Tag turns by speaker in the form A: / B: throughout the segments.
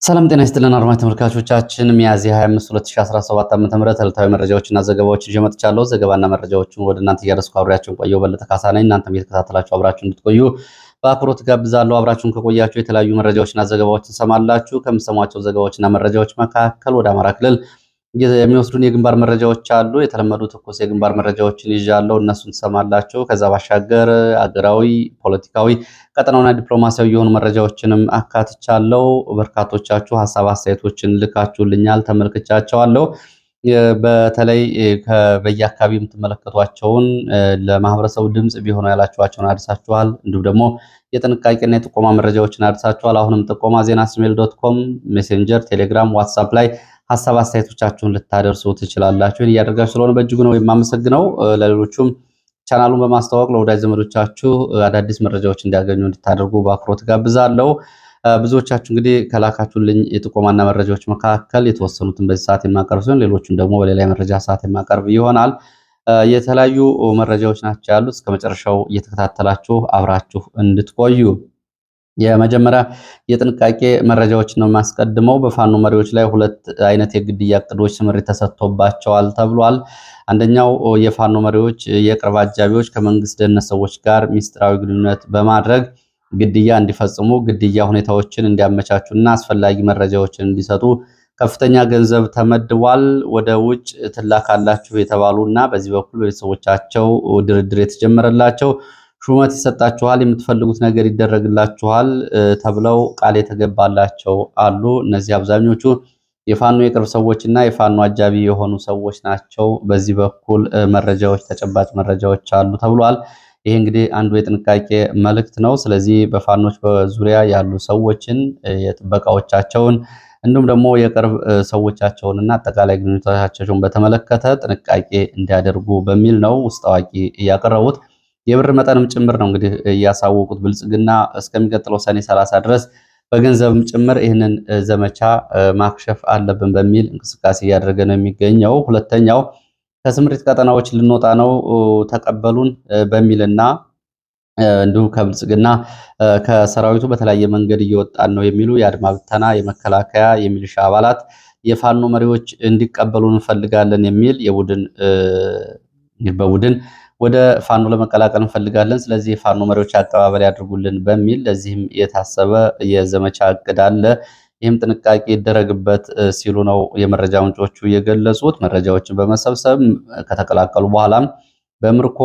A: ሰላም ጤና ይስጥልን አድማጭ ተመልካቾቻችን፣ ሚያዝያ 25 2017 ዓ.ም ዕለታዊ መረጃዎችና ዘገባዎችን ይዤ መጥቻለሁ። ዘገባና መረጃዎችን ወደ እናንተ እያደረስኩ አብሬያችሁን ቆየው በለጠ ካሳ ነኝ። እናንተም እየተከታተላችሁ አብራችሁ እንድትቆዩ በአክብሮት ጋብዛለሁ። አብራችሁን ከቆያችሁ የተለያዩ መረጃዎችና ዘገባዎችን ሰማላችሁ። ከምሰሟቸው ዘገባዎችና መረጃዎች መካከል ወደ አማራ ክልል የሚወስዱን የግንባር መረጃዎች አሉ። የተለመዱ ትኩስ የግንባር መረጃዎችን ይዣለሁ፣ እነሱን ትሰማላችሁ። ከዛ ባሻገር አገራዊ፣ ፖለቲካዊ፣ ቀጠናውና ዲፕሎማሲያዊ የሆኑ መረጃዎችንም አካትቻለሁ። በርካቶቻችሁ ሀሳብ አስተያየቶችን ልካችሁልኛል፣ ተመልክቻቸዋለሁ። በተለይ በየአካባቢ የምትመለከቷቸውን ለማህበረሰቡ ድምጽ ቢሆኑ ያላችኋቸውን አድርሳችኋል። እንዲሁም ደግሞ የጥንቃቄና የጥቆማ መረጃዎችን አድርሳችኋል። አሁንም ጥቆማ @gmail.com፣ ሜሴንጀር፣ ቴሌግራም፣ ዋትሳፕ ላይ ሀሳብ አስተያየቶቻችሁን ልታደርሱ ትችላላችሁ። እያደረጋችሁ ስለሆነ በእጅጉ ነው የማመሰግነው። ለሌሎቹም ቻናሉን በማስተዋወቅ ለወዳጅ ዘመዶቻችሁ አዳዲስ መረጃዎች እንዲያገኙ እንድታደርጉ በአክብሮት ጋብዛለሁ። ብዙዎቻችሁ እንግዲህ ከላካችሁልኝ የጥቆማና መረጃዎች መካከል የተወሰኑትን በዚህ ሰዓት የማቀርብ ሲሆን ሌሎቹን ደግሞ በሌላ የመረጃ ሰዓት የማቀርብ ይሆናል። የተለያዩ መረጃዎች ናቸው ያሉት። እስከ መጨረሻው እየተከታተላችሁ አብራችሁ እንድትቆዩ የመጀመሪያ የጥንቃቄ መረጃዎችን ነው የማስቀድመው። በፋኖ መሪዎች ላይ ሁለት አይነት የግድያ እቅዶች ስምሪት ተሰጥቶባቸዋል ተብሏል። አንደኛው የፋኖ መሪዎች የቅርብ አጃቢዎች ከመንግስት ደህንነት ሰዎች ጋር ሚስጥራዊ ግንኙነት በማድረግ ግድያ እንዲፈጽሙ፣ ግድያ ሁኔታዎችን እንዲያመቻቹና አስፈላጊ መረጃዎችን እንዲሰጡ ከፍተኛ ገንዘብ ተመድቧል። ወደ ውጭ ትላካላችሁ የተባሉና በዚህ በኩል በቤተሰቦቻቸው ድርድር የተጀመረላቸው ሹመት ይሰጣችኋል፣ የምትፈልጉት ነገር ይደረግላችኋል ተብለው ቃል የተገባላቸው አሉ። እነዚህ አብዛኞቹ የፋኖ የቅርብ ሰዎችና የፋኖ አጃቢ የሆኑ ሰዎች ናቸው። በዚህ በኩል መረጃዎች፣ ተጨባጭ መረጃዎች አሉ ተብሏል። ይሄ እንግዲህ አንዱ የጥንቃቄ መልእክት ነው። ስለዚህ በፋኖች በዙሪያ ያሉ ሰዎችን የጥበቃዎቻቸውን እንዲሁም ደግሞ የቅርብ ሰዎቻቸውንና አጠቃላይ ግንኙነቶቻቸውን በተመለከተ ጥንቃቄ እንዲያደርጉ በሚል ነው ውስጥ አዋቂ እያቀረቡት። የብር መጠንም ጭምር ነው እንግዲህ እያሳወቁት። ብልጽግና እስከሚቀጥለው ሰኔ 30 ድረስ በገንዘብም ጭምር ይህንን ዘመቻ ማክሸፍ አለብን በሚል እንቅስቃሴ እያደረገ ነው የሚገኘው። ሁለተኛው ከስምሪት ቀጠናዎች ልንወጣ ነው ተቀበሉን በሚልና እንዲሁም ከብልጽግና ከሰራዊቱ በተለያየ መንገድ እየወጣን ነው የሚሉ የአድማ ብተና፣ የመከላከያ፣ የሚሊሻ አባላት የፋኖ መሪዎች እንዲቀበሉን እንፈልጋለን የሚል በቡድን ወደ ፋኖ ለመቀላቀል እንፈልጋለን፣ ስለዚህ የፋኖ መሪዎች አቀባበል ያድርጉልን በሚል ለዚህም የታሰበ የዘመቻ እቅድ አለ። ይህም ጥንቃቄ ይደረግበት ሲሉ ነው የመረጃ ምንጮቹ የገለጹት። መረጃዎችን በመሰብሰብ ከተቀላቀሉ በኋላም በምርኮ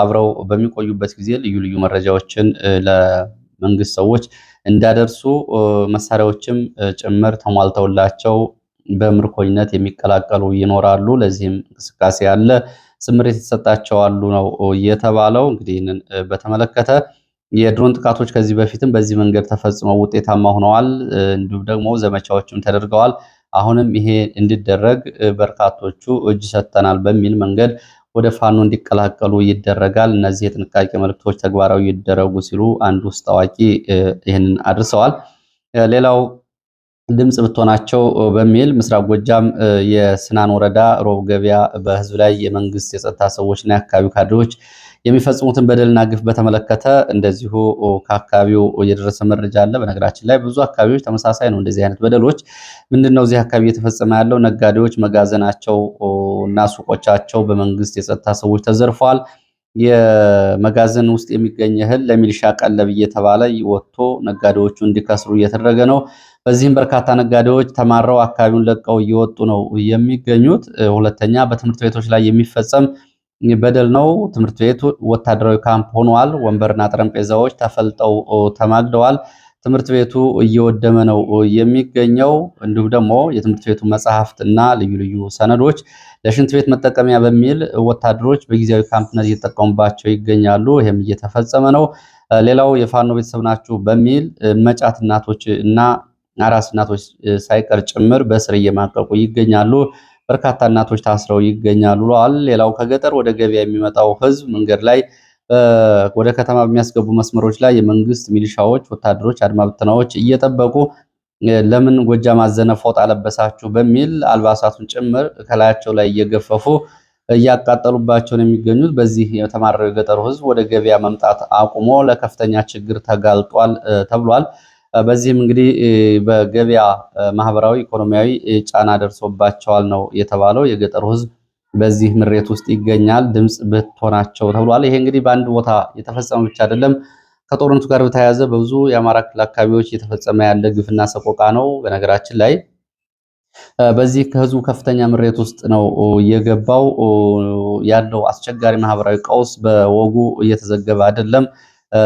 A: አብረው በሚቆዩበት ጊዜ ልዩ ልዩ መረጃዎችን ለመንግስት ሰዎች እንዲያደርሱ መሳሪያዎችም ጭምር ተሟልተውላቸው በምርኮኝነት የሚቀላቀሉ ይኖራሉ። ለዚህም እንቅስቃሴ አለ። ስምሪት የተሰጣቸው አሉ ነው የተባለው። እንግዲህ ይህንን በተመለከተ የድሮን ጥቃቶች ከዚህ በፊትም በዚህ መንገድ ተፈጽመው ውጤታማ ሆነዋል። እንዲሁም ደግሞ ዘመቻዎችም ተደርገዋል። አሁንም ይሄ እንዲደረግ በርካቶቹ እጅ ሰጥተናል በሚል መንገድ ወደ ፋኖ እንዲቀላቀሉ ይደረጋል። እነዚህ የጥንቃቄ መልእክቶች ተግባራዊ ይደረጉ ሲሉ አንድ ውስጥ አዋቂ ይህንን አድርሰዋል። ሌላው ድምጽ ብትሆናቸው በሚል ምስራቅ ጎጃም የስናን ወረዳ ሮብ ገበያ በህዝብ ላይ የመንግስት የጸጥታ ሰዎችና የአካባቢው ካድሬዎች የሚፈጽሙትን በደልና ግፍ በተመለከተ እንደዚሁ ከአካባቢው የደረሰ መረጃ አለ። በነገራችን ላይ ብዙ አካባቢዎች ተመሳሳይ ነው እንደዚህ አይነት በደሎች። ምንድነው እዚህ አካባቢ እየተፈጸመ ያለው? ነጋዴዎች መጋዘናቸው እና ሱቆቻቸው በመንግስት የጸጥታ ሰዎች ተዘርፈዋል። የመጋዘን ውስጥ የሚገኝ እህል ለሚሊሻ ቀለብ እየተባለ ወጥቶ ነጋዴዎቹ እንዲከስሩ እየተደረገ ነው። በዚህም በርካታ ነጋዴዎች ተማረው አካባቢውን ለቀው እየወጡ ነው የሚገኙት። ሁለተኛ በትምህርት ቤቶች ላይ የሚፈጸም በደል ነው። ትምህርት ቤቱ ወታደራዊ ካምፕ ሆኗል። ወንበርና ጠረጴዛዎች ተፈልጠው ተማግደዋል። ትምህርት ቤቱ እየወደመ ነው የሚገኘው። እንዲሁም ደግሞ የትምህርት ቤቱ መጽሐፍት እና ልዩ ልዩ ሰነዶች ለሽንት ቤት መጠቀሚያ በሚል ወታደሮች በጊዜያዊ ካምፕነት እየተጠቀሙባቸው ይገኛሉ። ይህም እየተፈጸመ ነው። ሌላው የፋኖ ቤተሰብ ናችሁ በሚል መጫት እናቶች እና አራስ እናቶች ሳይቀር ጭምር በእስር እየማቀቁ ይገኛሉ። በርካታ እናቶች ታስረው ይገኛሉ ብለዋል። ሌላው ከገጠር ወደ ገበያ የሚመጣው ህዝብ መንገድ ላይ ወደ ከተማ በሚያስገቡ መስመሮች ላይ የመንግስት ሚሊሻዎች፣ ወታደሮች፣ አድማ ብተናዎች እየጠበቁ ለምን ጎጃም አዘነ ፎጣ ለበሳችሁ በሚል አልባሳቱን ጭምር ከላያቸው ላይ እየገፈፉ እያቃጠሉባቸው ነው የሚገኙት። በዚህ የተማረረው የገጠሩ ህዝብ ወደ ገበያ መምጣት አቁሞ ለከፍተኛ ችግር ተጋልጧል ተብሏል። በዚህም እንግዲህ በገበያ ማህበራዊ፣ ኢኮኖሚያዊ ጫና ደርሶባቸዋል ነው የተባለው። የገጠሩ ህዝብ በዚህ ምሬት ውስጥ ይገኛል። ድምፅ ብትሆናቸው ተብሏል። ይሄ እንግዲህ በአንድ ቦታ የተፈጸመ ብቻ አይደለም። ከጦርነቱ ጋር በተያያዘ በብዙ የአማራ ክልል አካባቢዎች እየተፈጸመ ያለ ግፍና ሰቆቃ ነው። በነገራችን ላይ በዚህ ከህዝቡ ከፍተኛ ምሬት ውስጥ ነው የገባው። ያለው አስቸጋሪ ማህበራዊ ቀውስ በወጉ እየተዘገበ አይደለም።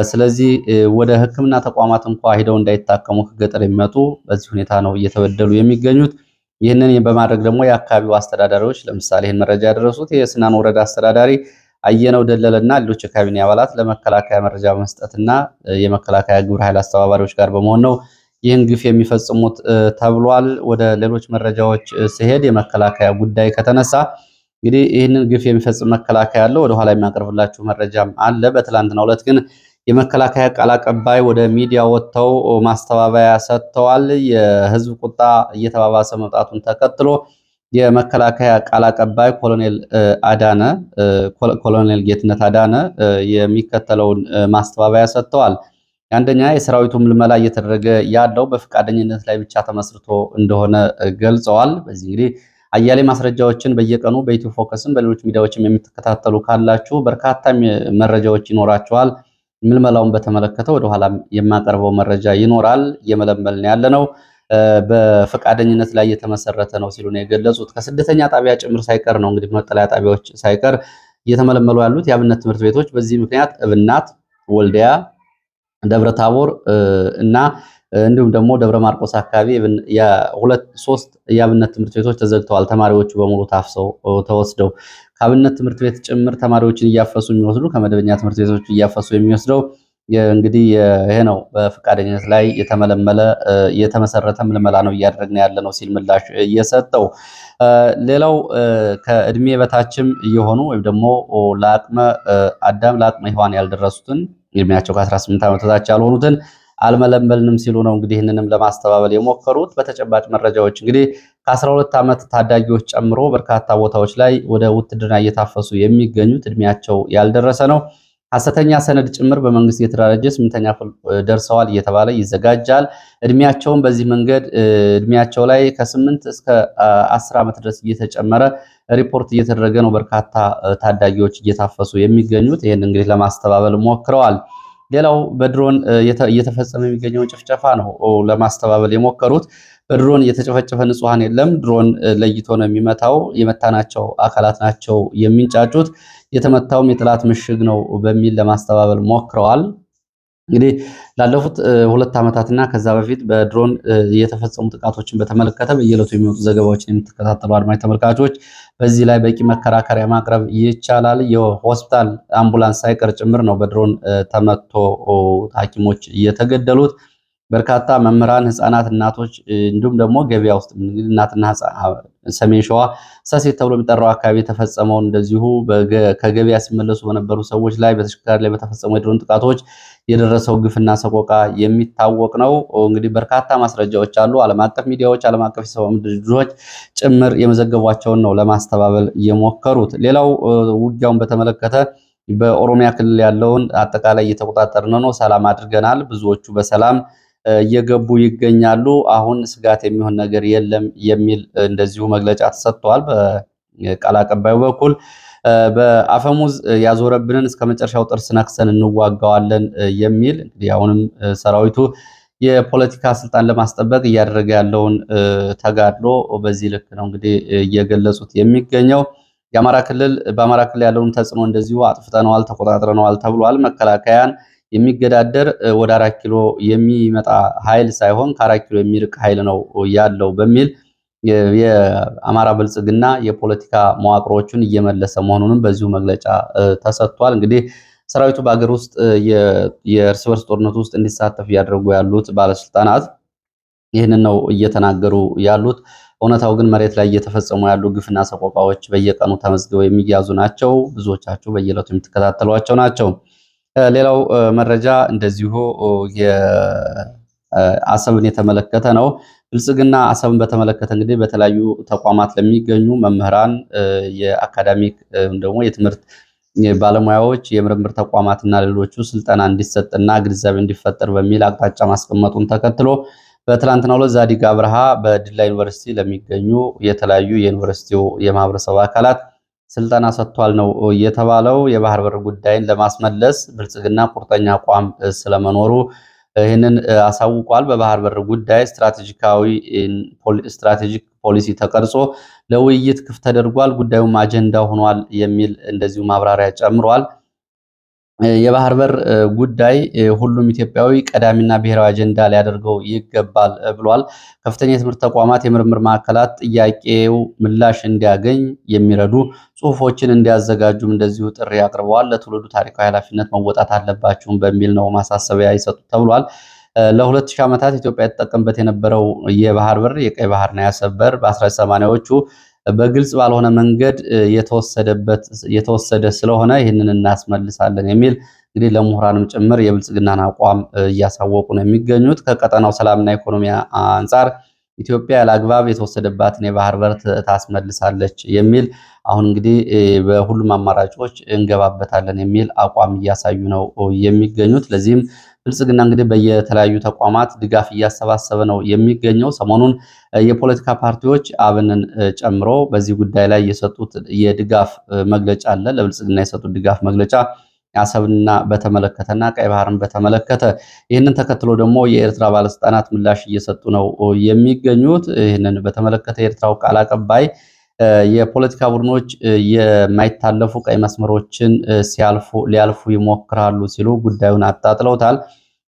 A: ስለዚህ ወደ ሕክምና ተቋማት እንኳ ሄደው እንዳይታከሙ ከገጠር የሚመጡ በዚህ ሁኔታ ነው እየተበደሉ የሚገኙት። ይህንን በማድረግ ደግሞ የአካባቢው አስተዳዳሪዎች ለምሳሌ ይህን መረጃ ያደረሱት የስናን ወረዳ አስተዳዳሪ አየነው ደለለና ሌሎች የካቢኔ አባላት ለመከላከያ መረጃ በመስጠትና የመከላከያ ግብረ ኃይል አስተባባሪዎች ጋር በመሆን ነው ይህን ግፍ የሚፈጽሙት ተብሏል። ወደ ሌሎች መረጃዎች ሲሄድ የመከላከያ ጉዳይ ከተነሳ እንግዲህ ይህንን ግፍ የሚፈጽም መከላከያ አለ። ወደኋላ የሚያቀርብላችሁ መረጃም አለ። በትላንትናው ዕለት ግን የመከላከያ ቃል አቀባይ ወደ ሚዲያ ወጥተው ማስተባበያ ሰጥተዋል። የህዝብ ቁጣ እየተባባሰ መምጣቱን ተከትሎ የመከላከያ ቃል አቀባይ ኮሎኔል ጌትነት አዳነ የሚከተለውን ማስተባበያ ሰጥተዋል። አንደኛ የሰራዊቱ ምልመላ እየተደረገ ያለው በፈቃደኝነት ላይ ብቻ ተመስርቶ እንደሆነ ገልጸዋል። በዚህ እንግዲህ አያሌ ማስረጃዎችን በየቀኑ በኢትዮ ፎከስም በሌሎች ሚዲያዎችም የምትከታተሉ ካላችሁ በርካታ መረጃዎች ይኖራቸዋል። ምልመላውን በተመለከተ ወደኋላ የማቀርበው መረጃ ይኖራል። እየመለመልን ያለ ነው በፈቃደኝነት ላይ የተመሰረተ ነው ሲሉ ነው የገለጹት። ከስደተኛ ጣቢያ ጭምር ሳይቀር ነው እንግዲህ መጠለያ ጣቢያዎች ሳይቀር እየተመለመሉ ያሉት የአብነት ትምህርት ቤቶች። በዚህ ምክንያት እብናት፣ ወልዲያ፣ ደብረ ታቦር እና እንዲሁም ደግሞ ደብረ ማርቆስ አካባቢ የሁለት ሶስት የአብነት ትምህርት ቤቶች ተዘግተዋል። ተማሪዎቹ በሙሉ ታፍሰው ተወስደው ከአብነት ትምህርት ቤት ጭምር ተማሪዎችን እያፈሱ የሚወስዱ ከመደበኛ ትምህርት ቤቶች እያፈሱ የሚወስደው እንግዲህ ይሄ ነው። በፈቃደኝነት ላይ የተመሰረተ ምልመላ ነው እያደረግን ያለ ነው ሲል ምላሽ እየሰጠው። ሌላው ከእድሜ በታችም እየሆኑ ወይም ደግሞ ለአቅመ አዳም ለአቅመ ሔዋን ያልደረሱትን እድሜያቸው ከ18 ዓመት በታች ያልሆኑትን አልመለመልንም ሲሉ ነው እንግዲህ ይህንንም ለማስተባበል የሞከሩት። በተጨባጭ መረጃዎች እንግዲህ ከ12 ዓመት ታዳጊዎች ጨምሮ በርካታ ቦታዎች ላይ ወደ ውትድርና እየታፈሱ የሚገኙት እድሜያቸው ያልደረሰ ነው። ሐሰተኛ ሰነድ ጭምር በመንግስት እየተደራጀ 8ኛ ክፍል ደርሰዋል እየተባለ ይዘጋጃል። እድሜያቸውን በዚህ መንገድ እድሜያቸው ላይ ከ8 እስከ 10 ዓመት ድረስ እየተጨመረ ሪፖርት እየተደረገ ነው በርካታ ታዳጊዎች እየታፈሱ የሚገኙት። ይህን እንግዲህ ለማስተባበል ሞክረዋል። ሌላው በድሮን እየተፈጸመ የሚገኘው ጭፍጨፋ ነው ለማስተባበል የሞከሩት። በድሮን እየተጨፈጨፈ ንጹሐን የለም። ድሮን ለይቶ ነው የሚመታው። የመታናቸው አካላት ናቸው የሚንጫጩት። የተመታውም የጠላት ምሽግ ነው በሚል ለማስተባበል ሞክረዋል። እንግዲህ ላለፉት 2 ዓመታትና ከዛ በፊት በድሮን የተፈጸሙ ጥቃቶችን በተመለከተ በየዕለቱ የሚወጡ ዘገባዎችን የምትከታተሉ አድማጭ ተመልካቾች በዚህ ላይ በቂ መከራከሪያ ማቅረብ ይቻላል። የሆስፒታል አምቡላንስ ሳይቀር ጭምር ነው በድሮን ተመቶ ሐኪሞች እየተገደሉት። በርካታ መምህራን፣ ህፃናት፣ እናቶች እንዲሁም ደግሞ ገበያ ውስጥ እናትና ሰሜን ሸዋ ሰሴት ተብሎ የሚጠራው አካባቢ የተፈጸመውን እንደዚሁ ከገበያ ሲመለሱ በነበሩ ሰዎች ላይ በተሽከርካሪ ላይ በተፈጸሙ የድሮን ጥቃቶች የደረሰው ግፍና ሰቆቃ የሚታወቅ ነው። እንግዲህ በርካታ ማስረጃዎች አሉ። ዓለም አቀፍ ሚዲያዎች፣ ዓለም አቀፍ የሰብአዊ መብት ድርጅቶች ጭምር የመዘገቧቸውን ነው ለማስተባበል የሞከሩት። ሌላው ውጊያውን በተመለከተ በኦሮሚያ ክልል ያለውን አጠቃላይ እየተቆጣጠርን ነው፣ ሰላም አድርገናል፣ ብዙዎቹ በሰላም እየገቡ ይገኛሉ፣ አሁን ስጋት የሚሆን ነገር የለም የሚል እንደዚሁ መግለጫ ተሰጥቷል። በቃል አቀባዩ በኩል በአፈሙዝ ያዞረብንን እስከ መጨረሻው ጥርስ ነክሰን እንዋጋዋለን የሚል እንግዲህ አሁንም ሰራዊቱ የፖለቲካ ስልጣን ለማስጠበቅ እያደረገ ያለውን ተጋድሎ በዚህ ልክ ነው እንግዲህ እየገለጹት የሚገኘው። በአማራ ክልል ያለውን ተጽዕኖ እንደዚሁ አጥፍተነዋል፣ ተቆጣጥረነዋል ተብሏል። መከላከያን የሚገዳደር ወደ 4 ኪሎ የሚመጣ ኃይል ሳይሆን ከ4 ኪሎ የሚርቅ ኃይል ነው ያለው በሚል የአማራ ብልጽግና የፖለቲካ መዋቅሮቹን እየመለሰ መሆኑንም በዚሁ መግለጫ ተሰጥቷል። እንግዲህ ሰራዊቱ በአገር ውስጥ የእርስ በርስ ጦርነቱ ውስጥ እንዲሳተፍ እያደረጉ ያሉት ባለስልጣናት ይህንን ነው እየተናገሩ ያሉት። እውነታው ግን መሬት ላይ እየተፈጸሙ ያሉ ግፍና ሰቆቃዎች በየቀኑ ተመዝግበው የሚያዙ ናቸው። ብዙዎቻችሁ በየዕለቱ የምትከታተሏቸው ናቸው። ሌላው መረጃ እንደዚሁ የአሰብን የተመለከተ ነው። ብልጽግና አሰብን በተመለከተ እንግዲህ በተለያዩ ተቋማት ለሚገኙ መምህራን የአካዳሚክ ደግሞ የትምህርት ባለሙያዎች፣ የምርምር ተቋማትና ሌሎቹ ስልጠና እንዲሰጥና ግንዛቤ እንዲፈጠር በሚል አቅጣጫ ማስቀመጡን ተከትሎ በትላንትናው ዕለት ዛዲግ አብርሃ በዲላ ዩኒቨርሲቲ ለሚገኙ የተለያዩ የዩኒቨርሲቲው የማህበረሰብ አካላት ስልጠና ሰጥቷል ነው የተባለው። የባህር በር ጉዳይን ለማስመለስ ብልጽግና ቁርጠኛ አቋም ስለመኖሩ ይህንን አሳውቋል። በባህር በር ጉዳይ ስትራቴጂክ ፖሊሲ ተቀርጾ ለውይይት ክፍት ተደርጓል። ጉዳዩም አጀንዳ ሆኗል የሚል እንደዚሁ ማብራሪያ ጨምሯል። የባህር በር ጉዳይ ሁሉም ኢትዮጵያዊ ቀዳሚና ብሔራዊ አጀንዳ ሊያደርገው ይገባል ብሏል። ከፍተኛ የትምህርት ተቋማት፣ የምርምር ማዕከላት ጥያቄው ምላሽ እንዲያገኝ የሚረዱ ጽሁፎችን እንዲያዘጋጁም እንደዚሁ ጥሪ አቅርበዋል። ለትውልዱ ታሪካዊ ኃላፊነት መወጣት አለባችሁም በሚል ነው ማሳሰቢያ ይሰጡት ተብሏል። ለ2000 ዓመታት ኢትዮጵያ የተጠቀምበት የነበረው የባህር በር የቀይ ባህርና የአሰብ በር በ1980ዎቹ በግልጽ ባልሆነ መንገድ የተወሰደ ስለሆነ ይህንን እናስመልሳለን የሚል እንግዲህ ለምሁራንም ጭምር የብልጽግናን አቋም እያሳወቁ ነው የሚገኙት። ከቀጠናው ሰላምና ኢኮኖሚ አንጻር ኢትዮጵያ ያለአግባብ የተወሰደባትን የባህር በር ታስመልሳለች የሚል አሁን እንግዲህ በሁሉም አማራጮች እንገባበታለን የሚል አቋም እያሳዩ ነው የሚገኙት። ለዚህም ብልጽግና እንግዲህ በየተለያዩ ተቋማት ድጋፍ እያሰባሰበ ነው የሚገኘው። ሰሞኑን የፖለቲካ ፓርቲዎች አብንን ጨምሮ በዚህ ጉዳይ ላይ የሰጡት የድጋፍ መግለጫ አለ። ለብልጽግና የሰጡት ድጋፍ መግለጫ አሰብንና በተመለከተና ቀይ ባህርን በተመለከተ። ይህንን ተከትሎ ደግሞ የኤርትራ ባለስልጣናት ምላሽ እየሰጡ ነው የሚገኙት። ይህንን በተመለከተ የኤርትራው ቃል አቀባይ የፖለቲካ ቡድኖች የማይታለፉ ቀይ መስመሮችን ሊያልፉ ይሞክራሉ ሲሉ ጉዳዩን አጣጥለውታል።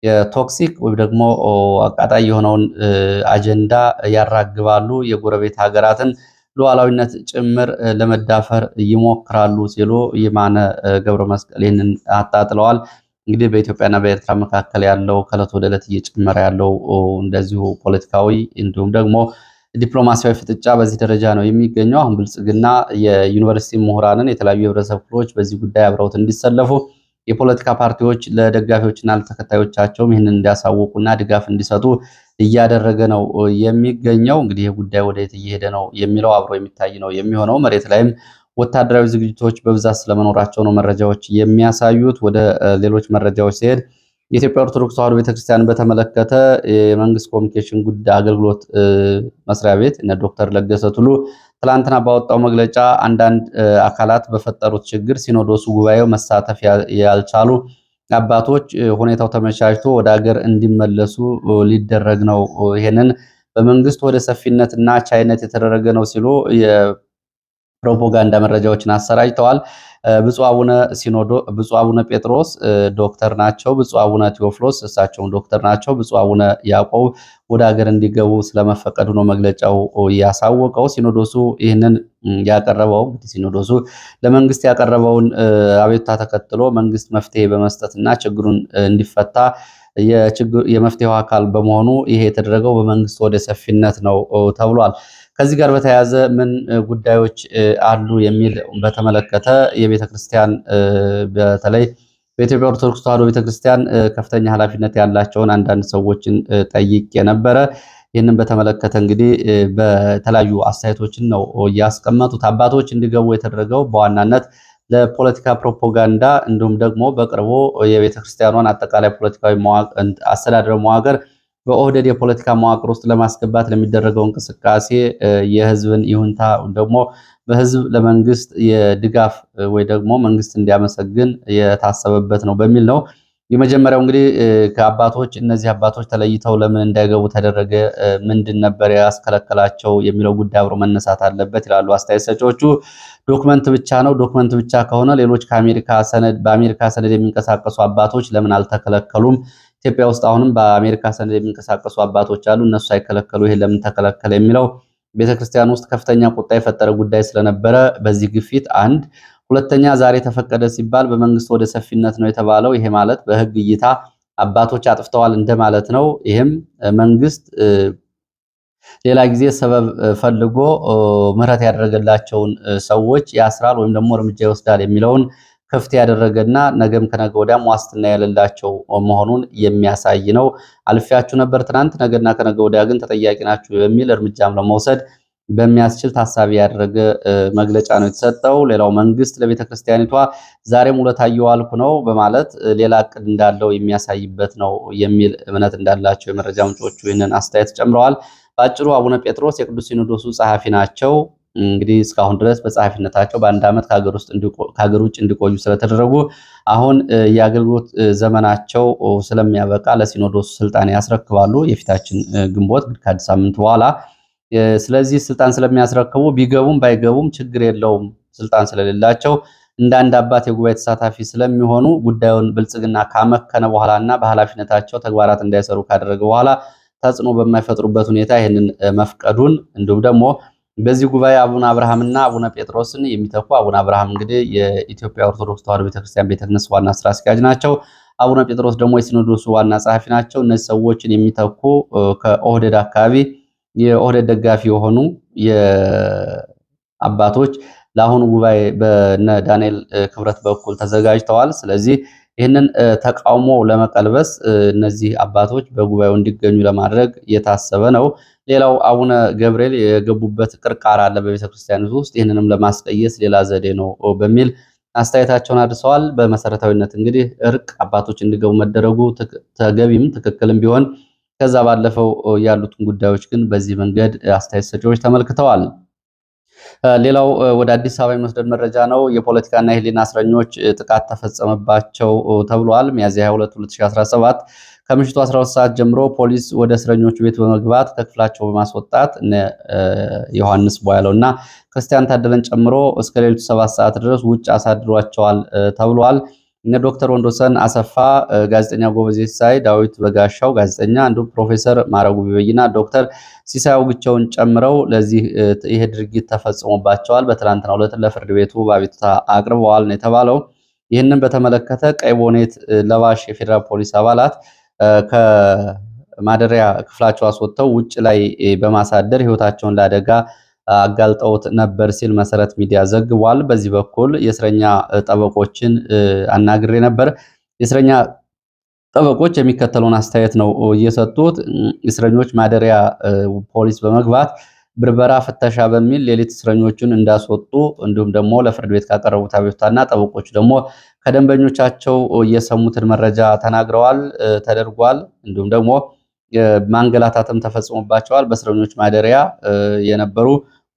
A: የቶክሲክ ወይም ደግሞ አቃጣይ የሆነውን አጀንዳ ያራግባሉ፣ የጎረቤት ሀገራትን ሉዓላዊነት ጭምር ለመዳፈር ይሞክራሉ ሲሉ የማነ ገብረ መስቀል ይህንን አጣጥለዋል። እንግዲህ በኢትዮጵያና በኤርትራ መካከል ያለው ከዕለት ወደ ዕለት እየጨመረ ያለው እንደዚሁ ፖለቲካዊ እንዲሁም ደግሞ ዲፕሎማሲያዊ ፍጥጫ በዚህ ደረጃ ነው የሚገኘው። አሁን ብልጽግና የዩኒቨርሲቲ ምሁራንን፣ የተለያዩ የህብረተሰብ ክፍሎች በዚህ ጉዳይ አብረውት እንዲሰለፉ፣ የፖለቲካ ፓርቲዎች ለደጋፊዎችና ለተከታዮቻቸውም ይህንን እንዲያሳውቁና ድጋፍ እንዲሰጡ እያደረገ ነው የሚገኘው። እንግዲህ ይህ ጉዳይ ወደየት እየሄደ ነው የሚለው አብሮ የሚታይ ነው የሚሆነው። መሬት ላይም ወታደራዊ ዝግጅቶች በብዛት ስለመኖራቸው ነው መረጃዎች የሚያሳዩት። ወደ ሌሎች መረጃዎች ሲሄድ የኢትዮጵያ ኦርቶዶክስ ተዋሕዶ ቤተክርስቲያን በተመለከተ የመንግስት ኮሚኒኬሽን ጉዳይ አገልግሎት መስሪያ ቤት እነ ዶክተር ለገሰ ቱሉ ትላንትና ባወጣው መግለጫ አንዳንድ አካላት በፈጠሩት ችግር ሲኖዶሱ ጉባኤው መሳተፍ ያልቻሉ አባቶች ሁኔታው ተመቻችቶ ወደ ሀገር እንዲመለሱ ሊደረግ ነው፣ ይሄንን በመንግስት ወደ ሰፊነትና ቻይነት የተደረገ ነው ሲሉ የፕሮፓጋንዳ መረጃዎችን አሰራጭተዋል። ብፁዕ አቡነ ጴጥሮስ ዶክተር ናቸው። ብፁዕ አቡነ ቴዎፍሎስ እሳቸውም ዶክተር ናቸው። ብፁዕ አቡነ ያዕቆብ ወደ ሀገር እንዲገቡ ስለመፈቀዱ ነው መግለጫው ያሳወቀው። ሲኖዶሱ ይህንን ያቀረበው እንግዲህ ሲኖዶሱ ለመንግስት ያቀረበውን አቤቱታ ተከትሎ መንግስት መፍትሄ በመስጠትና ችግሩን እንዲፈታ የመፍትሄው አካል በመሆኑ ይሄ የተደረገው በመንግስት ወደ ሰፊነት ነው ተብሏል። ከዚህ ጋር በተያያዘ ምን ጉዳዮች አሉ የሚል በተመለከተ የቤተክርስቲያን በተለይ በኢትዮጵያ ኦርቶዶክስ ተዋሕዶ ቤተክርስቲያን ከፍተኛ ኃላፊነት ያላቸውን አንዳንድ ሰዎችን ጠይቄ ነበረ። ይህንን በተመለከተ እንግዲህ በተለያዩ አስተያየቶችን ነው ያስቀመጡት። አባቶች እንዲገቡ የተደረገው በዋናነት ለፖለቲካ ፕሮፓጋንዳ እንዲሁም ደግሞ በቅርቡ የቤተክርስቲያኗን አጠቃላይ ፖለቲካዊ አስተዳደር መዋቅር በኦህዴድ የፖለቲካ መዋቅር ውስጥ ለማስገባት ለሚደረገው እንቅስቃሴ የህዝብን ይሁንታ ደግሞ በህዝብ ለመንግስት የድጋፍ ወይ ደግሞ መንግስት እንዲያመሰግን የታሰበበት ነው በሚል ነው። የመጀመሪያው እንግዲህ ከአባቶች እነዚህ አባቶች ተለይተው ለምን እንዳይገቡ ተደረገ፣ ምንድን ነበር ያስከለከላቸው የሚለው ጉዳይ አብሮ መነሳት አለበት ይላሉ አስተያየት ሰጪዎቹ። ዶክመንት ብቻ ነው። ዶክመንት ብቻ ከሆነ ሌሎች በአሜሪካ ሰነድ የሚንቀሳቀሱ አባቶች ለምን አልተከለከሉም? ኢትዮጵያ ውስጥ አሁንም በአሜሪካ ሰነድ የሚንቀሳቀሱ አባቶች አሉ። እነሱ ሳይከለከሉ ይሄ ለምን ተከለከለ የሚለው ቤተክርስቲያን ውስጥ ከፍተኛ ቁጣ የፈጠረ ጉዳይ ስለነበረ በዚህ ግፊት አንድ፣ ሁለተኛ ዛሬ ተፈቀደ ሲባል በመንግስት ወደ ሰፊነት ነው የተባለው። ይሄ ማለት በህግ እይታ አባቶች አጥፍተዋል እንደማለት ነው። ይሄም መንግስት ሌላ ጊዜ ሰበብ ፈልጎ ምህረት ያደረገላቸውን ሰዎች ያስራል ወይም ደግሞ እርምጃ ይወስዳል የሚለውን ክፍት ያደረገና ነገም ከነገ ወዲያም ዋስትና የሌላቸው መሆኑን የሚያሳይ ነው። አልፊያችሁ ነበር ትናንት፣ ነገና ከነገ ወዲያ ግን ተጠያቂ ናችሁ በሚል እርምጃም ለመውሰድ በሚያስችል ታሳቢ ያደረገ መግለጫ ነው የተሰጠው። ሌላው መንግስት ለቤተክርስቲያኒቷ ዛሬም ውለታ እየዋልኩ ነው በማለት ሌላ እቅድ እንዳለው የሚያሳይበት ነው የሚል እምነት እንዳላቸው የመረጃ ምንጮቹ ይህንን አስተያየት ጨምረዋል። በአጭሩ አቡነ ጴጥሮስ የቅዱስ ሲኖዶሱ ጸሐፊ ናቸው። እንግዲህ እስካሁን ድረስ በጸሐፊነታቸው በአንድ ዓመት ከሀገር ውጭ እንዲቆዩ ስለተደረጉ አሁን የአገልግሎት ዘመናቸው ስለሚያበቃ ለሲኖዶሱ ስልጣን ያስረክባሉ የፊታችን ግንቦት ከአንድ ሳምንት በኋላ። ስለዚህ ስልጣን ስለሚያስረክቡ ቢገቡም ባይገቡም ችግር የለውም። ስልጣን ስለሌላቸው እንደ አንድ አባት የጉባኤ ተሳታፊ ስለሚሆኑ ጉዳዩን ብልጽግና ካመከነ በኋላ እና በኃላፊነታቸው ተግባራት እንዳይሰሩ ካደረገ በኋላ ተጽዕኖ በማይፈጥሩበት ሁኔታ ይህንን መፍቀዱን እንዲሁም ደግሞ በዚህ ጉባኤ አቡነ አብርሃምና አቡነ ጴጥሮስን የሚተኩ አቡነ አብርሃም እንግዲህ የኢትዮጵያ ኦርቶዶክስ ተዋሕዶ ቤተክርስቲያን ቤተ ክህነት ዋና ስራ አስኪያጅ ናቸው። አቡነ ጴጥሮስ ደግሞ የሲኖዶሱ ዋና ጸሐፊ ናቸው። እነዚህ ሰዎችን የሚተኩ ከኦህዴድ አካባቢ የኦህዴድ ደጋፊ የሆኑ የአባቶች ለአሁኑ ጉባኤ በነ ዳንኤል ክብረት በኩል ተዘጋጅተዋል። ስለዚህ ይህንን ተቃውሞ ለመቀልበስ እነዚህ አባቶች በጉባኤው እንዲገኙ ለማድረግ የታሰበ ነው። ሌላው አቡነ ገብርኤል የገቡበት ቅርቃር አለ በቤተክርስቲያን ውስጥ፣ ይህንንም ለማስቀየስ ሌላ ዘዴ ነው በሚል አስተያየታቸውን አድርሰዋል። በመሰረታዊነት እንግዲህ እርቅ አባቶች እንዲገቡ መደረጉ ተገቢም ትክክልም ቢሆን ከዛ ባለፈው ያሉትን ጉዳዮች ግን በዚህ መንገድ አስተያየት ሰጪዎች ተመልክተዋል። ሌላው ወደ አዲስ አበባ የሚወስደን መረጃ ነው። የፖለቲካና የሕሊና እስረኞች ጥቃት ተፈጸመባቸው ተብሏል። ሚያዝያ 22 2017 ከምሽቱ 12 ሰዓት ጀምሮ ፖሊስ ወደ እስረኞቹ ቤት በመግባት ከክፍላቸው በማስወጣት እነ ዮሐንስ ቦያለው እና ክርስቲያን ታደለን ጨምሮ እስከ ሌሊቱ 7 ሰዓት ድረስ ውጭ አሳድሯቸዋል ተብሏል። እነ ዶክተር ወንዶሰን አሰፋ፣ ጋዜጠኛ ጎበዜ ሲሳይ፣ ዳዊት በጋሻው ጋዜጠኛ፣ እንዲሁም ፕሮፌሰር ማረጉ ቢበይና ዶክተር ሲሳይ አውግቸውን ጨምረው ለዚህ ይሄ ድርጊት ተፈጽሞባቸዋል። በትናንትናው ዕለት ለፍርድ ቤቱ በአቤቱታ አቅርበዋል ነው የተባለው። ይህንን በተመለከተ ቀይ ቦኔት ለባሽ የፌዴራል ፖሊስ አባላት ከማደሪያ ክፍላቸው አስወጥተው ውጭ ላይ በማሳደር ህይወታቸውን ለአደጋ አጋልጠውት ነበር ሲል መሰረት ሚዲያ ዘግቧል። በዚህ በኩል የእስረኛ ጠበቆችን አናግሬ ነበር። የእስረኛ ጠበቆች የሚከተለውን አስተያየት ነው እየሰጡት። እስረኞች ማደሪያ ፖሊስ በመግባት ብርበራ፣ ፍተሻ በሚል ሌሊት እስረኞቹን እንዳስወጡ እንዲሁም ደግሞ ለፍርድ ቤት ካቀረቡት አቤቱታና ጠበቆቹ ደግሞ ከደንበኞቻቸው የሰሙትን መረጃ ተናግረዋል ተደርጓል። እንዲሁም ደግሞ ማንገላታትም ተፈጽሞባቸዋል። በእስረኞች ማደሪያ የነበሩ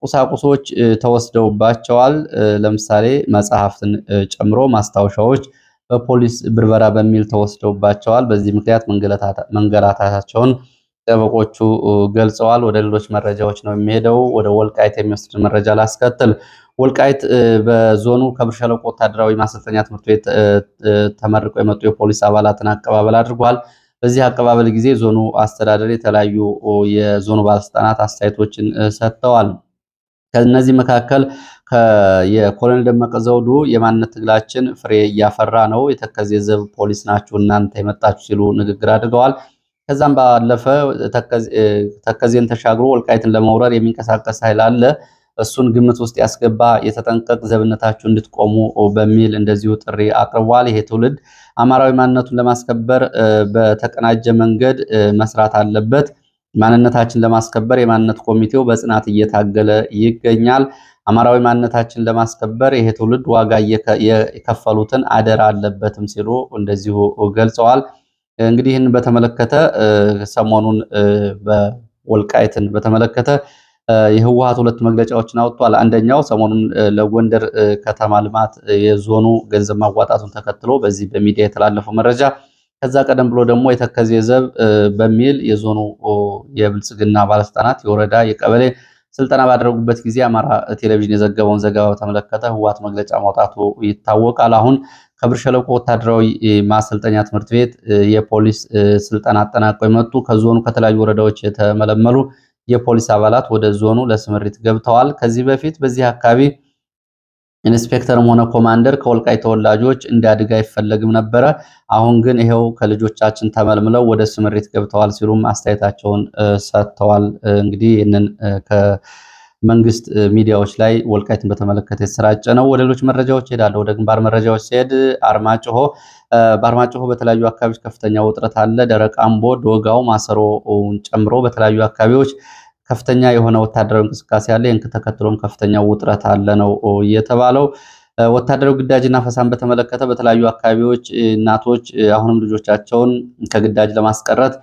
A: ቁሳቁሶች ተወስደውባቸዋል። ለምሳሌ መጽሐፍትን ጨምሮ ማስታወሻዎች በፖሊስ ብርበራ በሚል ተወስደውባቸዋል። በዚህ ምክንያት መንገላታታቸውን ጠበቆቹ ገልጸዋል። ወደ ሌሎች መረጃዎች ነው የሚሄደው። ወደ ወልቃይት የሚወስድ መረጃ ላስከትል። ወልቃይት በዞኑ ከብር ሸለቆ ወታደራዊ ማሰልጠኛ ትምህርት ቤት ተመርቀው የመጡ የፖሊስ አባላትን አቀባበል አድርጓል። በዚህ አቀባበል ጊዜ ዞኑ አስተዳደር የተለያዩ የዞኑ ባለስልጣናት አስተያየቶችን ሰጥተዋል። ከነዚህ መካከል የኮሎኔል ደመቀ ዘውዱ የማንነት ትግላችን ፍሬ እያፈራ ነው፣ የተከዜ ዘብ ፖሊስ ናችሁ እናንተ የመጣችሁ ሲሉ ንግግር አድርገዋል። ከዛም ባለፈ ተከዜን ተሻግሮ ወልቃይትን ለመውረር የሚንቀሳቀስ ኃይል አለ፣ እሱን ግምት ውስጥ ያስገባ የተጠንቀቅ ዘብነታችሁ እንድትቆሙ በሚል እንደዚሁ ጥሪ አቅርቧል። ይሄ ትውልድ አማራዊ ማንነቱን ለማስከበር በተቀናጀ መንገድ መስራት አለበት። ማንነታችን ለማስከበር የማንነት ኮሚቴው በጽናት እየታገለ ይገኛል። አማራዊ ማንነታችን ለማስከበር ይሄ ትውልድ ዋጋ የከፈሉትን አደራ አለበትም ሲሉ እንደዚሁ ገልጸዋል። እንግዲህ ይህን በተመለከተ ሰሞኑን በወልቃይትን በተመለከተ የህወሓት ሁለት መግለጫዎችን አወጥቷል። አንደኛው ሰሞኑን ለጎንደር ከተማ ልማት የዞኑ ገንዘብ ማዋጣቱን ተከትሎ በዚህ በሚዲያ የተላለፈው መረጃ፣ ከዛ ቀደም ብሎ ደግሞ የተከዜ ዘብ በሚል የዞኑ የብልጽግና ባለስልጣናት የወረዳ የቀበሌ ስልጠና ባደረጉበት ጊዜ አማራ ቴሌቪዥን የዘገበውን ዘገባ በተመለከተ ህወሓት መግለጫ ማውጣቱ ይታወቃል። አሁን ከብር ሸለቆ ወታደራዊ ማሰልጠኛ ትምህርት ቤት የፖሊስ ስልጠና አጠናቀው የመጡ ከዞኑ ከተለያዩ ወረዳዎች የተመለመሉ የፖሊስ አባላት ወደ ዞኑ ለስምሪት ገብተዋል። ከዚህ በፊት በዚህ አካባቢ ኢንስፔክተርም ሆነ ኮማንደር ከወልቃይት ተወላጆች እንዲያድግ አይፈለግም ነበረ። አሁን ግን ይሄው ከልጆቻችን ተመልምለው ወደ ስምሪት ገብተዋል ሲሉም አስተያየታቸውን ሰጥተዋል። እንግዲህ ይህንን ከመንግስት ሚዲያዎች ላይ ወልቃይትን በተመለከተ የተሰራጨ ነው። ወደ ሌሎች መረጃዎች ይሄዳለሁ። ወደ ግንባር መረጃዎች ሲሄድ በአርማጭሆ በተለያዩ አካባቢዎች ከፍተኛ ውጥረት አለ። ደረቅ አምቦ፣ ዶጋው፣ ማሰሮን ጨምሮ በተለያዩ አካባቢዎች ከፍተኛ የሆነ ወታደራዊ እንቅስቃሴ አለ። ይህን ተከትሎም ከፍተኛ ውጥረት አለ ነው የተባለው። ወታደራዊ ግዳጅና አፈሳን በተመለከተ በተለያዩ አካባቢዎች እናቶች አሁንም ልጆቻቸውን ከግዳጅ ለማስቀረት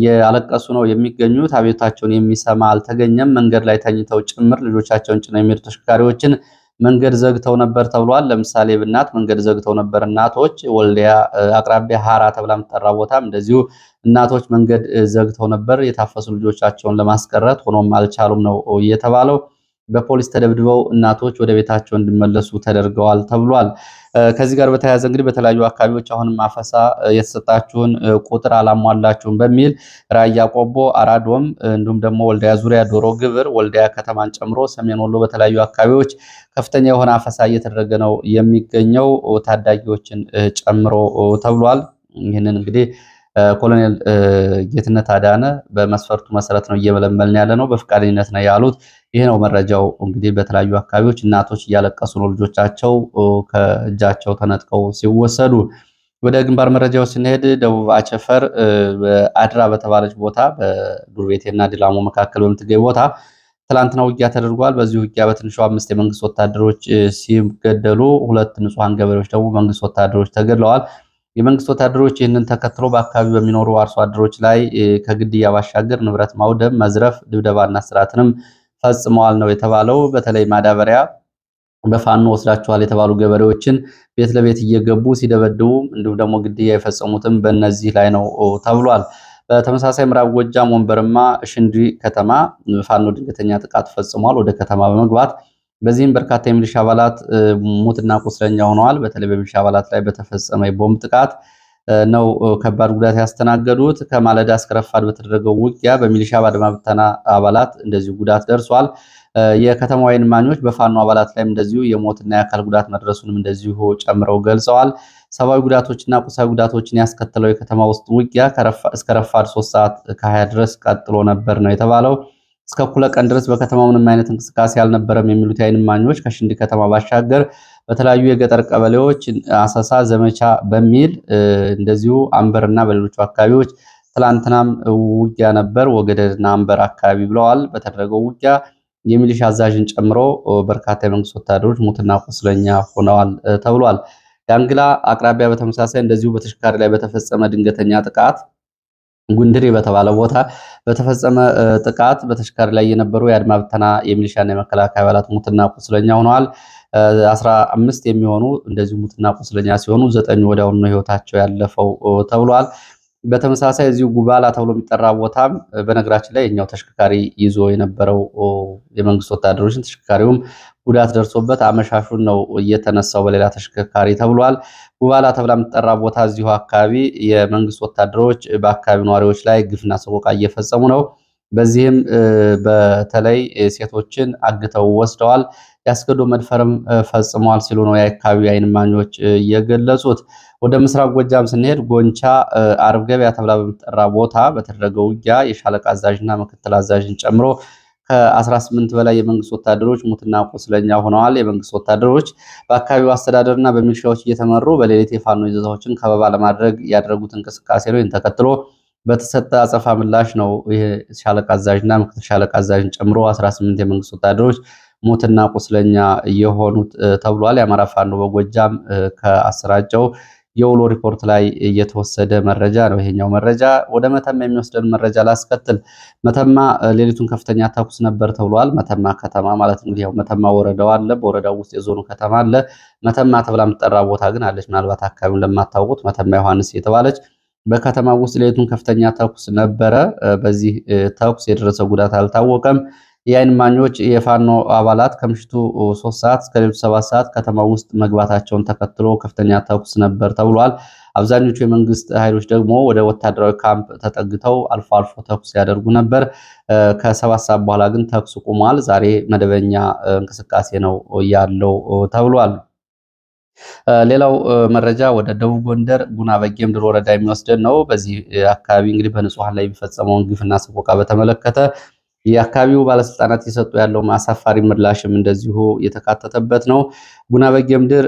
A: ያለቀሱ ነው የሚገኙት። አቤቱታቸውን የሚሰማ አልተገኘም። መንገድ ላይ ተኝተው ጭምር ልጆቻቸውን ጭነው የሚሄዱ ተሽከርካሪዎችን መንገድ ዘግተው ነበር ተብሏል። ለምሳሌ ብናት መንገድ ዘግተው ነበር እናቶች። ወልዲያ አቅራቢያ ሀራ ተብላ የምትጠራ ቦታም እንደዚሁ እናቶች መንገድ ዘግተው ነበር የታፈሱ ልጆቻቸውን ለማስቀረት። ሆኖም አልቻሉም ነው የተባለው። በፖሊስ ተደብድበው እናቶች ወደ ቤታቸው እንዲመለሱ ተደርገዋል ተብሏል። ከዚህ ጋር በተያያዘ እንግዲህ በተለያዩ አካባቢዎች አሁንም አፈሳ የተሰጣችሁን ቁጥር አላሟላችሁም በሚል ራያ ቆቦ፣ አራዶም እንዲሁም ደግሞ ወልዲያ ዙሪያ፣ ዶሮ ግብር፣ ወልዲያ ከተማን ጨምሮ ሰሜን ወሎ በተለያዩ አካባቢዎች ከፍተኛ የሆነ አፈሳ እየተደረገ ነው የሚገኘው ታዳጊዎችን ጨምሮ ተብሏል። ይህንን እንግዲህ ኮሎኔል ጌትነት አዳነ በመስፈርቱ መሰረት ነው እየመለመልን ያለ ነው በፍቃደኝነት ነው ያሉት። ይህ ነው መረጃው። እንግዲህ በተለያዩ አካባቢዎች እናቶች እያለቀሱ ነው ልጆቻቸው ከእጃቸው ተነጥቀው ሲወሰዱ። ወደ ግንባር መረጃዎች ስንሄድ ደቡብ አቸፈር አድራ በተባለች ቦታ በዱር ቤቴና ዲላሞ መካከል በምትገኝ ቦታ ትላንትና ውጊያ ተደርጓል። በዚህ ውጊያ በትንሹ 5 የመንግስት ወታደሮች ሲገደሉ 2 ንጹሐን ገበሬዎች ደግሞ መንግስት ወታደሮች ተገድለዋል። የመንግስት ወታደሮች ይህንን ተከትሎ በአካባቢው በሚኖሩ አርሶ አደሮች ላይ ከግድያ ባሻገር ንብረት ማውደም፣ መዝረፍ፣ ድብደባና ስርዓትንም ፈጽመዋል ነው የተባለው። በተለይ ማዳበሪያ በፋኖ ወስዳቸዋል የተባሉ ገበሬዎችን ቤት ለቤት እየገቡ ሲደበድቡ እንዲሁም ደግሞ ግድያ የፈጸሙትም በእነዚህ ላይ ነው ተብሏል። በተመሳሳይ ምዕራብ ጎጃም ወንበርማ ሽንዲ ከተማ ፋኖ ድንገተኛ ጥቃት ፈጽሟል ወደ ከተማ በመግባት በዚህም በርካታ የሚሊሻ አባላት ሙትና ቁስለኛ ሆነዋል። በተለይ በሚሊሻ አባላት ላይ በተፈጸመ የቦምብ ጥቃት ነው ከባድ ጉዳት ያስተናገዱት። ከማለዳ እስከ ረፋድ በተደረገው ውጊያ በሚሊሻ በአድማ ብተና አባላት እንደዚሁ ጉዳት ደርሷል። የከተማ ዓይን እማኞች በፋኖ አባላት ላይም እንደዚሁ የሞትና የአካል ጉዳት መድረሱንም እንደዚሁ ጨምረው ገልጸዋል። ሰብአዊ ጉዳቶችና ቁሳዊ ጉዳቶችን ያስከተለው የከተማ ውስጥ ውጊያ እስከ ረፋድ 3 ሰዓት ከ20 ድረስ ቀጥሎ ነበር ነው የተባለው። እስከ እኩለ ቀን ድረስ በከተማው ምንም አይነት እንቅስቃሴ አልነበረም የሚሉት የዓይን እማኞች ከሽንዲ ከተማ ባሻገር በተለያዩ የገጠር ቀበሌዎች አሰሳ ዘመቻ በሚል እንደዚሁ አንበርና በሌሎቹ አካባቢዎች ትላንትናም ውጊያ ነበር። ወገደድና አንበር አካባቢ ብለዋል። በተደረገው ውጊያ የሚሊሻ አዛዥን ጨምሮ በርካታ የመንግስት ወታደሮች ሙትና ቁስለኛ ሆነዋል ተብሏል። ዳንግላ አቅራቢያ በተመሳሳይ እንደዚሁ በተሽከርካሪ ላይ በተፈጸመ ድንገተኛ ጥቃት ጉንድሪ በተባለ ቦታ በተፈጸመ ጥቃት በተሽከርካሪ ላይ የነበሩ የአድማ ብተና የሚሊሻና የመከላከያ አባላት ሙትና ቁስለኛ ሆነዋል። 15 የሚሆኑ እንደዚሁ ሙትና ቁስለኛ ሲሆኑ 9 ወዲያውኑ ነው ህይወታቸው ያለፈው ተብሏል። በተመሳሳይ እዚሁ ጉባላ ተብሎ የሚጠራ ቦታም በነገራችን ላይ የኛው ተሽከርካሪ ይዞ የነበረው የመንግስት ወታደሮችን ተሽከርካሪውም ጉዳት ደርሶበት አመሻሹን ነው እየተነሳው በሌላ ተሽከርካሪ ተብሏል። ጉባላ ተብላ የምትጠራ ቦታ እዚሁ አካባቢ የመንግስት ወታደሮች በአካባቢ ነዋሪዎች ላይ ግፍና ሰቆቃ እየፈጸሙ ነው። በዚህም በተለይ ሴቶችን አግተው ወስደዋል። ያስገዶ መድፈርም ፈጽመዋል ሲሉ ነው የአካባቢ ዓይን እማኞች የገለጹት። ወደ ምስራቅ ጎጃም ስንሄድ ጎንቻ አርብ ገበያ ተብላ በምትጠራ ቦታ በተደረገው ውጊያ የሻለቃ አዛዥና ምክትል አዛዥን ጨምሮ ከ18 በላይ የመንግስት ወታደሮች ሙትና ቁስለኛ ሆነዋል። የመንግስት ወታደሮች በአካባቢው አስተዳደርና በሚሊሻዎች እየተመሩ በሌሊት የፋኖ ይዞታዎችን ከበባ ለማድረግ ያደረጉት እንቅስቃሴ ነው። ይህን ተከትሎ በተሰጠ አጸፋ ምላሽ ነው ይህ ሻለቃ አዛዥና ምክትል ሻለቃ አዛዥን ጨምሮ 18 የመንግስት ወታደሮች ሙትና ቁስለኛ የሆኑት ተብሏል። የአማራ ፋኖ በጎጃም ከአሰራጨው የውሎ ሪፖርት ላይ የተወሰደ መረጃ ነው ይሄኛው መረጃ። ወደ መተማ የሚወስደን መረጃ ላስከትል። መተማ ሌሊቱን ከፍተኛ ተኩስ ነበር ተብሏል። መተማ ከተማ ማለት እንግዲህ ያው መተማ ወረዳው አለ፣ በወረዳው ውስጥ የዞኑ ከተማ አለ። መተማ ተብላ የምትጠራ ቦታ ግን አለች። ምናልባት አካባቢውን ለማታውቁት መተማ ዮሐንስ የተባለች በከተማ ውስጥ ሌሊቱን ከፍተኛ ተኩስ ነበረ። በዚህ ተኩስ የደረሰ ጉዳት አልታወቀም። የዓይን እማኞች የፋኖ አባላት ከምሽቱ 3 ሰዓት እስከ ሌሊቱ 7 ሰዓት ከተማ ውስጥ መግባታቸውን ተከትሎ ከፍተኛ ተኩስ ነበር ተብሏል። አብዛኞቹ የመንግስት ኃይሎች ደግሞ ወደ ወታደራዊ ካምፕ ተጠግተው አልፎ አልፎ ተኩስ ያደርጉ ነበር። ከ7 ሰዓት በኋላ ግን ተኩስ ቆሟል። ዛሬ መደበኛ እንቅስቃሴ ነው ያለው ተብሏል። ሌላው መረጃ ወደ ደቡብ ጎንደር ጉና በጌምድር ወረዳ የሚወስደን ነው። በዚህ አካባቢ እንግዲህ በንጹሃን ላይ የሚፈጸመውን ግፍና ሰቆቃ በተመለከተ የአካባቢው ባለስልጣናት የሰጡ ያለው አሳፋሪ ምላሽም እንደዚሁ የተካተተበት ነው። ጉና በጌምድር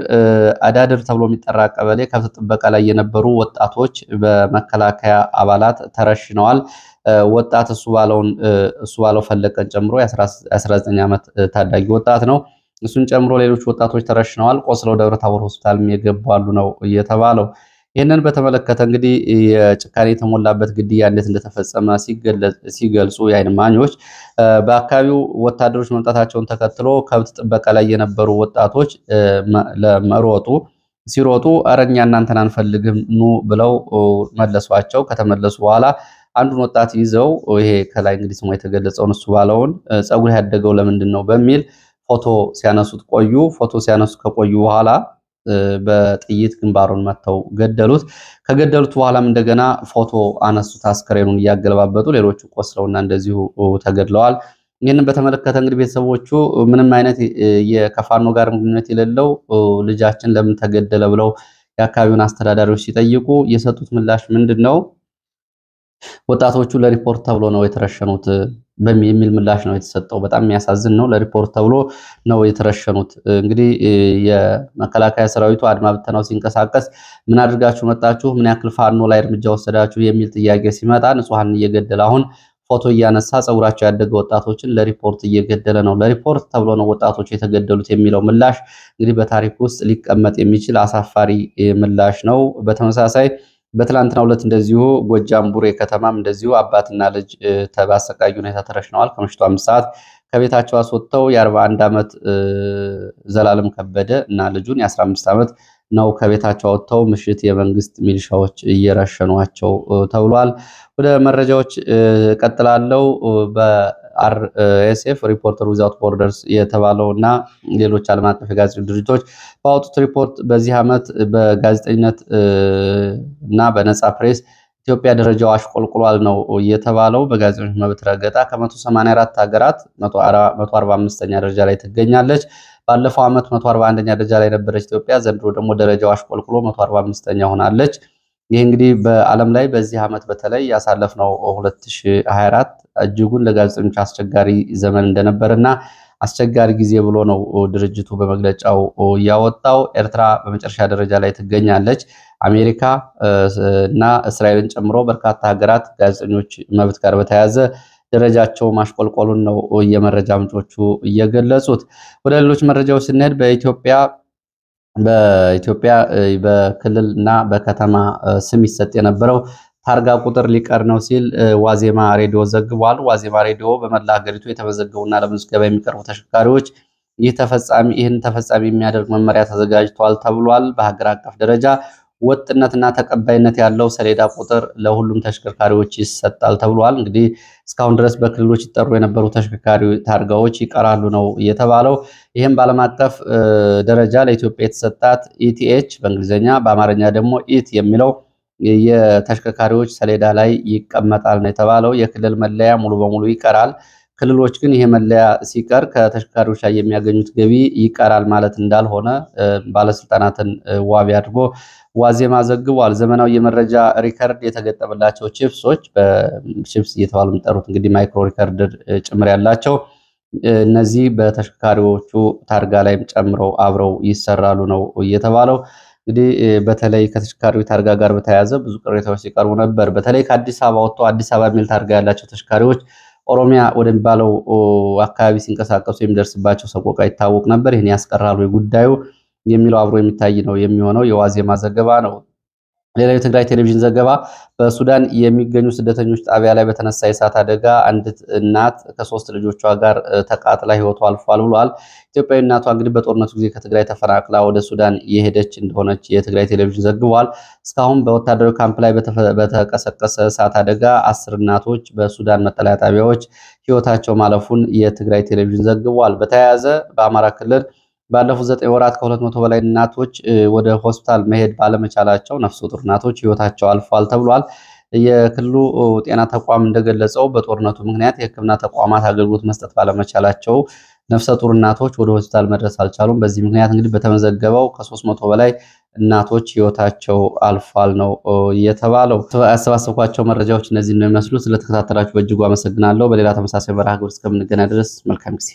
A: አዳድር ተብሎ የሚጠራ ቀበሌ ከብት ጥበቃ ላይ የነበሩ ወጣቶች በመከላከያ አባላት ተረሽነዋል። ወጣት እሱ ባለው ፈለቀን ጨምሮ የ19 ዓመት ታዳጊ ወጣት ነው። እሱን ጨምሮ ሌሎች ወጣቶች ተረሽነዋል። ቆስለው ደብረ ታቦር ሆስፒታልም የገቡ አሉ ነው እየተባለው። ይህንን በተመለከተ እንግዲህ የጭካኔ የተሞላበት ግድያ እንዴት እንደተፈጸመ ሲገልጹ የዓይን እማኞች በአካባቢው ወታደሮች መምጣታቸውን ተከትሎ ከብት ጥበቃ ላይ የነበሩ ወጣቶች ሲሮጡ ኧረ እኛ እናንተን አንፈልግም ኑ ብለው መለሷቸው። ከተመለሱ በኋላ አንዱን ወጣት ይዘው ይሄ ከላይ እንግዲህ ስሙ የተገለጸውን እሱ ባለውን ፀጉር ያደገው ለምንድን ነው በሚል ፎቶ ሲያነሱት ቆዩ። ፎቶ ሲያነሱት ከቆዩ በኋላ በጥይት ግንባሩን መተው ገደሉት። ከገደሉት በኋላም እንደገና ፎቶ አነሱት፣ አስከሬኑን እያገለባበጡ። ሌሎቹ ቆስለውና እንደዚሁ ተገድለዋል። ይህንን በተመለከተ እንግዲህ ቤተሰቦቹ ምንም አይነት ከፋኖ ጋር ግንኙነት የሌለው ልጃችን ለምን ተገደለ ብለው የአካባቢውን አስተዳዳሪዎች ሲጠይቁ የሰጡት ምላሽ ምንድን ነው? ወጣቶቹ ለሪፖርት ተብሎ ነው የተረሸኑት የሚል ምላሽ ነው የተሰጠው። በጣም የሚያሳዝን ነው። ለሪፖርት ተብሎ ነው የተረሸኑት። እንግዲህ የመከላከያ ሰራዊቱ አድማ ብተናው ሲንቀሳቀስ ምን አድርጋችሁ መጣችሁ፣ ምን ያክል ፋኖ ላይ እርምጃ ወሰዳችሁ የሚል ጥያቄ ሲመጣ ንጹሐን እየገደለ አሁን ፎቶ እያነሳ ፀጉራቸው ያደገ ወጣቶችን ለሪፖርት እየገደለ ነው፣ ለሪፖርት ተብሎ ነው ወጣቶች የተገደሉት የሚለው ምላሽ እንግዲህ በታሪክ ውስጥ ሊቀመጥ የሚችል አሳፋሪ ምላሽ ነው። በተመሳሳይ በትላንትናው ዕለት እንደዚሁ ጎጃም ቡሬ ከተማም እንደዚሁ አባትና ልጅ በአሰቃቂ ሁኔታ ተረሽነዋል። ከምሽቱ 5 ሰዓት ከቤታቸው አስወጥተው የ41 ዓመት ዘላለም ከበደ እና ልጁን የ15 ዓመት ነው ከቤታቸው አወጥተው ምሽት የመንግስት ሚሊሻዎች እየረሸኗቸው ተብሏል። ወደ መረጃዎች ቀጥላለው። በአርኤስኤፍ ሪፖርተር ዊዛውት ቦርደርስ የተባለው እና ሌሎች ዓለም አቀፍ የጋዜጠኞች ድርጅቶች ባወጡት ሪፖርት በዚህ ዓመት በጋዜጠኝነት እና በነፃ ፕሬስ ኢትዮጵያ ደረጃው አሽቆልቁሏል ነው የተባለው። በጋዜጠኞች መብት ረገጣ ከ184 ሀገራት 145ኛ ደረጃ ላይ ትገኛለች። ባለፈው ዓመት 141ኛ ደረጃ ላይ ነበረች ኢትዮጵያ። ዘንድሮ ደግሞ ደረጃው አሽቆልቁሎ 145ኛ ሆናለች። ይህ እንግዲህ በዓለም ላይ በዚህ ዓመት በተለይ ያሳለፍነው 2024 እጅጉን ለጋዜጠኞች አስቸጋሪ ዘመን እንደነበርና አስቸጋሪ ጊዜ ብሎ ነው ድርጅቱ በመግለጫው ያወጣው። ኤርትራ በመጨረሻ ደረጃ ላይ ትገኛለች። አሜሪካ እና እስራኤልን ጨምሮ በርካታ ሀገራት ጋዜጠኞች መብት ጋር በተያያዘ ደረጃቸው ማሽቆልቆሉን ነው የመረጃ ምንጮቹ እየገለጹት። ወደ ሌሎች መረጃዎች ስንሄድ በኢትዮጵያ በክልል እና በከተማ ስም ይሰጥ የነበረው ታርጋ ቁጥር ሊቀር ነው ሲል ዋዜማ ሬዲዮ ዘግቧል። ዋዜማ ሬዲዮ በመላ ሀገሪቱ የተመዘገቡና ለምዝገባ የሚቀርቡ ተሽከርካሪዎች ይህን ተፈጻሚ የሚያደርግ መመሪያ ተዘጋጅቷል ተብሏል። በሀገር አቀፍ ደረጃ ወጥነትና ተቀባይነት ያለው ሰሌዳ ቁጥር ለሁሉም ተሽከርካሪዎች ይሰጣል ተብሏል። እንግዲህ እስካሁን ድረስ በክልሎች ይጠሩ የነበሩ ተሽከርካሪ ታርጋዎች ይቀራሉ ነው የተባለው። ይህም በዓለም አቀፍ ደረጃ ለኢትዮጵያ የተሰጣት ኢቲኤች በእንግሊዝኛ በአማርኛ ደግሞ ኢት የሚለው የተሽከርካሪዎች ሰሌዳ ላይ ይቀመጣል ነው የተባለው። የክልል መለያ ሙሉ በሙሉ ይቀራል። ክልሎች ግን ይሄ መለያ ሲቀር ከተሽከርካሪዎች ላይ የሚያገኙት ገቢ ይቀራል ማለት እንዳልሆነ ባለስልጣናትን ዋቢ አድርጎ ዋዜማ ዘግቧል። ዘመናዊ የመረጃ ሪከርድ የተገጠመላቸው ቺፕሶች በቺፕስ እየተባሉ የሚጠሩት እንግዲህ ማይክሮ ሪከርደር ጭምር ያላቸው እነዚህ በተሽከርካሪዎቹ ታርጋ ላይም ጨምረው አብረው ይሰራሉ ነው የተባለው። እንግዲህ በተለይ ከተሽከርካሪው ታርጋ ጋር በተያያዘ ብዙ ቅሬታዎች ሲቀርቡ ነበር። በተለይ ከአዲስ አበባ ወጥተው አዲስ አበባ የሚል ታርጋ ያላቸው ተሽከርካሪዎች ኦሮሚያ ወደሚባለው አካባቢ ሲንቀሳቀሱ የሚደርስባቸው ሰቆቃ ይታወቅ ነበር። ይህን ያስቀራሉ ጉዳዩ የሚለው አብሮ የሚታይ ነው የሚሆነው። የዋዜማ ዘገባ ነው። ሌላው የትግራይ ቴሌቪዥን ዘገባ በሱዳን የሚገኙ ስደተኞች ጣቢያ ላይ በተነሳ የእሳት አደጋ አንዲት እናት ከ3 ልጆቿ ጋር ተቃጥላ ሕይወቷ አልፏል ብሏል። ኢትዮጵያዊ እናቷ እንግዲህ በጦርነቱ ጊዜ ከትግራይ ተፈናቅላ ወደ ሱዳን የሄደች እንደሆነች የትግራይ ቴሌቪዥን ዘግቧል። እስካሁን በወታደራዊ ካምፕ ላይ በተቀሰቀሰ እሳት አደጋ 10 እናቶች በሱዳን መጠለያ ጣቢያዎች ሕይወታቸው ማለፉን የትግራይ ቴሌቪዥን ዘግቧል። በተያያዘ በአማራ ክልል ባለፉት 9 ወራት ከ200 በላይ እናቶች ወደ ሆስፒታል መሄድ ባለመቻላቸው ነፍሰ ጡር እናቶች ሕይወታቸው አልፏል ተብሏል። የክልሉ ጤና ተቋም እንደገለጸው በጦርነቱ ምክንያት የሕክምና ተቋማት አገልግሎት መስጠት ባለመቻላቸው ነፍሰ ጡር እናቶች ወደ ሆስፒታል መድረስ አልቻሉም። በዚህ ምክንያት እንግዲህ በተመዘገበው ከ300 በላይ እናቶች ህይወታቸው አልፏል ነው የተባለው። ያሰባሰብኳቸው መረጃዎች እነዚህ ነው የሚመስሉት። ስለተከታተላችሁ በእጅጉ አመሰግናለሁ። በሌላ ተመሳሳይ መርሃ ግብር እስከምንገናኝ ድረስ መልካም ጊዜ